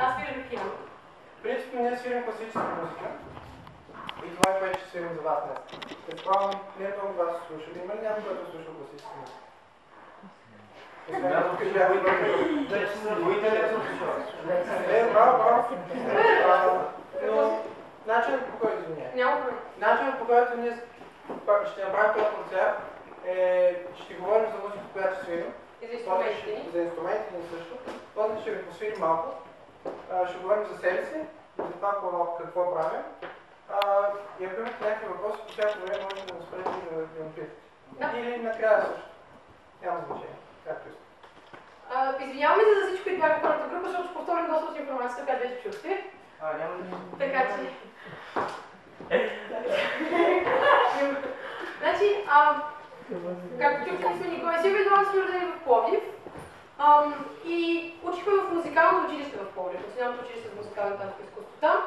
аз свирим пиано. В принцип ние свирим класическа музика. И това е което ще свирим за вас днес. Предполагам, не е много вас слушали. Има ли някой, който е слушал класическа музика? Браво. Но начинът по който начинът по който ние ще направим този концерт ще говорим за музика, която свирим. И за инструментите. За инструментите ни също. После ще ви посвирим малко. Ще говорим за себе си, за това какво правим. И ако имате някакви въпроси, по всяко време може да спрете и да ги напишете. Или накрая също. Няма значение, както искате. Извиняваме се за всички, които бяха в първата група, защото ще повторим доста от информацията, която вече чухте. Няма да. Така че... Значи, както чухте, сме Николай Силвия, това сме родени в Пловдив. И учихме в музикалното училище в Пловдив, Националното училище за музикално и танцово изкуство там.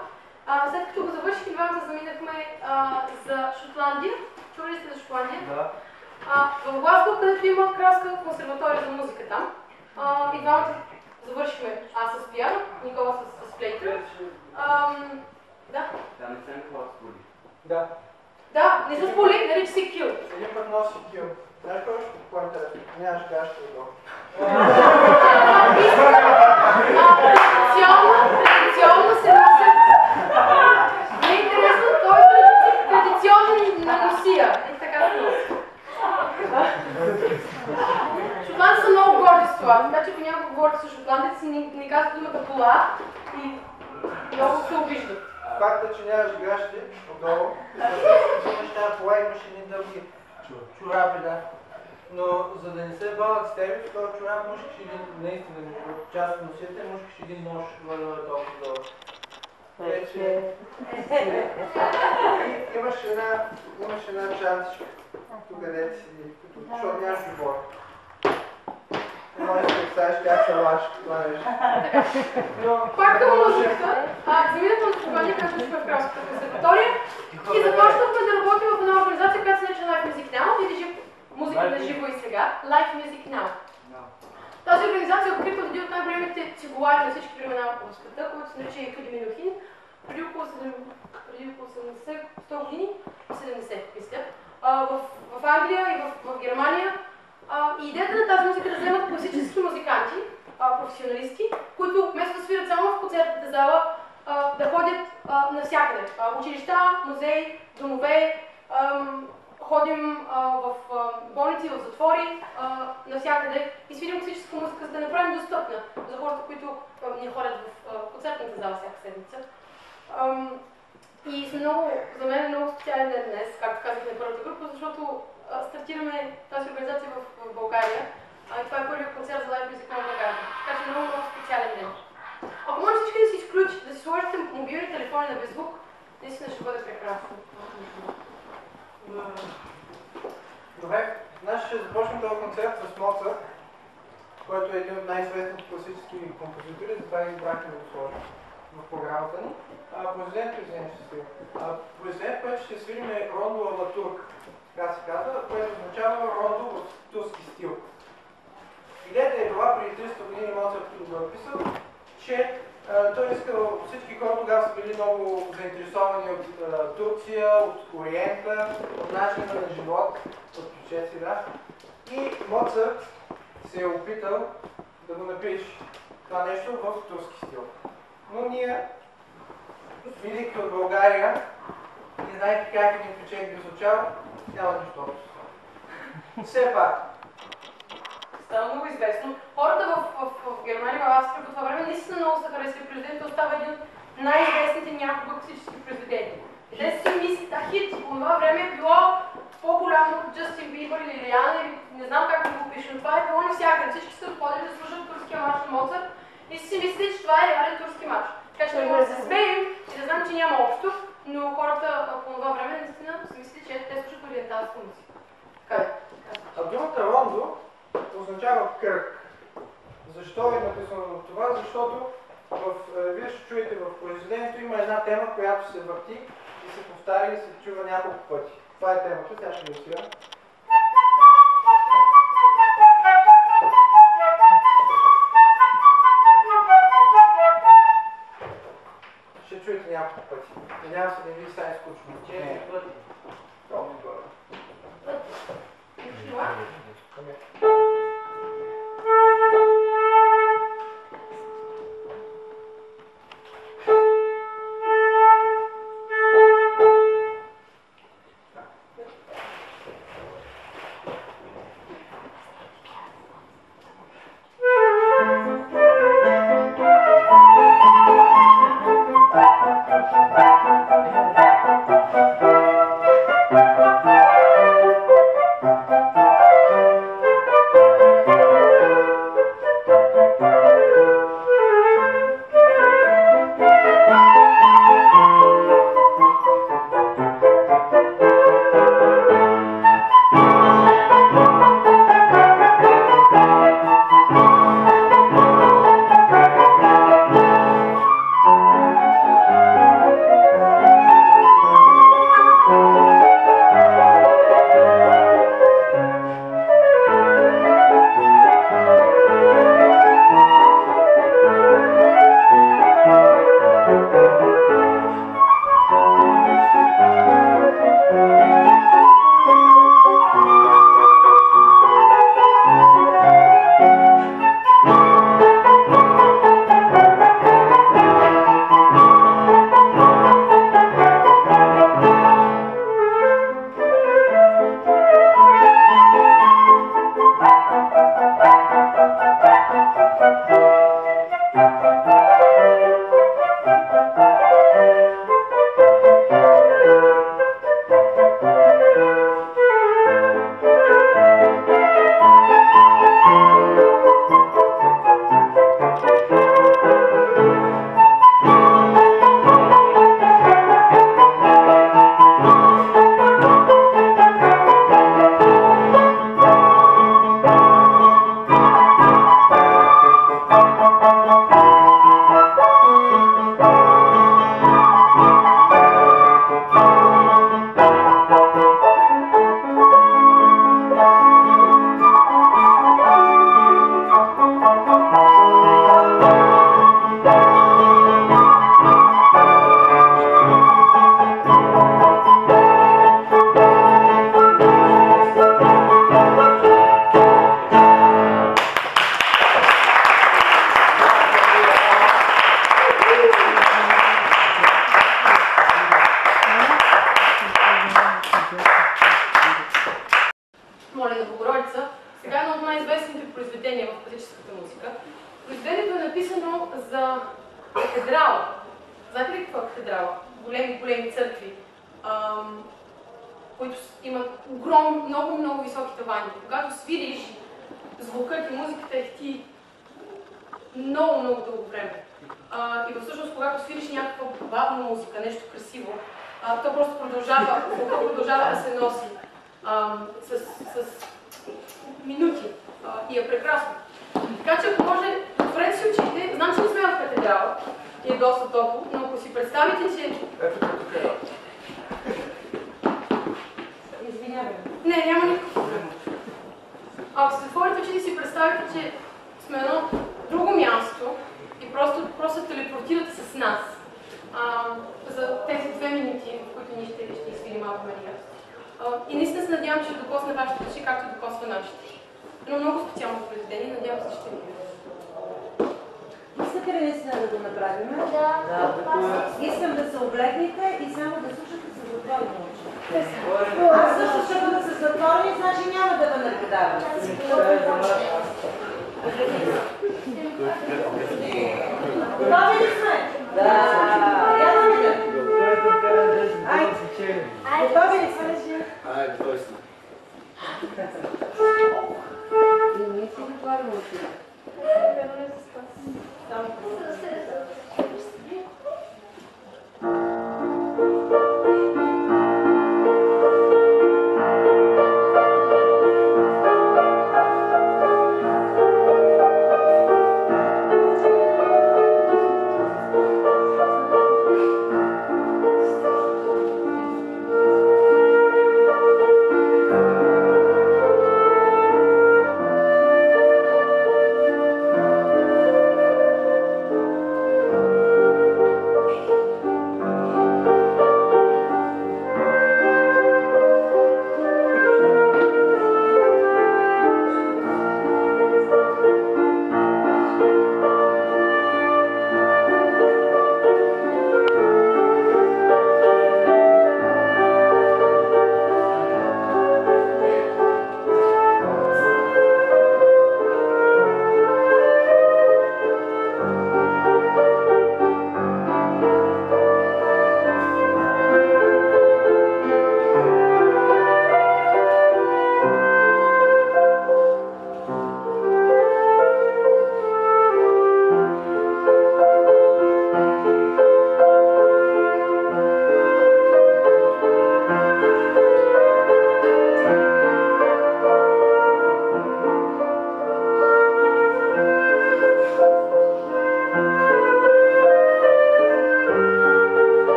След като го завършихме, двамата заминахме за Шотландия. Чували сте за Шотландия? Да. В Глазго, където има кралска консерватория за музика там. И двамата завършихме. Аз с пиано, Никола с флейта. Да. Да, не съм класболи. Да. Да, не с боли, нарича се кил. Един път носи кил. Знаеш какво ще по интересно? Нямаш гаща отдолу. Традиционно се носят. Не е интересно, той е традиционен на носия. И така се носи. Шотландци са много горди с това, така че ако някой говорите с шотландеци, не казват думата пола и много се обиждат. Факта, че нямаш гащи отдолу, имаш тази пола и имаш едни дълги чорапи, да. Но за да не се балят с тебе, в този чорап мушкаш един, наистина, част от носите, мушкаш един нож, който е толкова дълъг. Имаш една чантичка, тук където си, защото нямаш любов. Не можеш да представиш как се лаш това нещо. Пак към музиката, заминахме на Шотландия, където сме в Кралската консерватория и започнахме да работим в една организация, която се нарича Live Music Now и държи музика на живо и сега. Live Music Now. Тази организация открива един от най-големите цигулари на всички времена в света, който се нарича Екади Минохин, преди около 70-100 години, 70 мисля, в Англия и в Германия. И идеята на тази музика да вземат класически музиканти, професионалисти, които вместо да свират само в концертната зала, да ходят навсякъде. Училища, музеи, домове, ходим в болници, в затвори, навсякъде и свирим класическа музика, за да направим достъпна за хората, които не ходят в концертната зала всяка седмица. И за мен е много специален ден днес, както казах на първата група, защото стартираме тази организация в България. Това е първият концерт за Live Music Now в България. Така че е много специален ден. Ако може всички да си изключите, да си сложите мобилни телефони на беззвук, наистина ще бъде прекрасно. Добре, значи ще започнем този концерт с Моцарт, който е един от най-известните класически композитори, затова ги избрахме да сложим в програмата ни. Произведението, ще свирим. Произведението, което ще свирим е Рондо ала Турк, така се казва, което означава рондо в турски стил. Идеята е била преди 300 години Моцарт, като го е писал, че той искал, всички хора тогава са били много заинтересовани от Турция, от Ориента, от начина на живот, от ключеци, да. И Моцарт се е опитал да го напише това нещо в турски стил. Но ние, видейки от България, не знаете как един ключек би звучал, няма нищо общо. Все пак. Става много известно. Хората в Германия, в Австрия по това време наистина много са харесали произведението, остава един от най-известните някога класически произведения. И те си мислят, хит по това време е било по-голямо от Джастин Бибър или Риана, или не знам как да го пиша, но това е било навсякъде. Всички са отходили да слушат турския марш на Моцарт и си мислят, че това е реален турски марш. Така че не може да се смеем и да знам, че няма общо, но хората по това време наистина си мислят, че те слушат ориенталска музика. Така е. А думата рондо означава кръг. Защо е написано това? Защото вие ще чуете в произведението има една тема, която се върти и се повтаря и се чува няколко пъти. Това е темата, сега ще ви свирам. няколко пъти. Надявам се да ви стане скучно. 4 пъти. Молена Богородица, сега е едно от най-известните произведения в класическата музика. Произведението е написано за катедрала. Знаете ли каква е катедрала? Големи църкви, които имат много високи тавани. Когато свириш, звукът и музиката ехти много дълго време. И всъщност, когато свириш някаква бавна музика, нещо красиво, то просто продължава да се носи с минути и е прекрасно. Така че ако може, отворете си очите, знам, че не сме в катедрала и е доста топло, но ако си представите, че... Извинявай. Не, няма никакъв проблем. Ако се затворите очите и си представите, че сме едно друго място и просто телепортирате с нас за тези 2 минути, в които ние ще изсвирим Ава Мария. И наистина се надявам, че ще докосне вашите души, както докосва нашите. Едно много специално произведение, надявам се, че ще ви. Искате ли наистина да го направим? Да. Искам да се облегнете и само да слушате с затворени очи. Аз също ще бъда с затворени, значи няма да ме наблюдавам. Готови ли сме? Да. Ядаме ли? Готови ли сме? Айде, готови сме. И ние си затворим очи. Само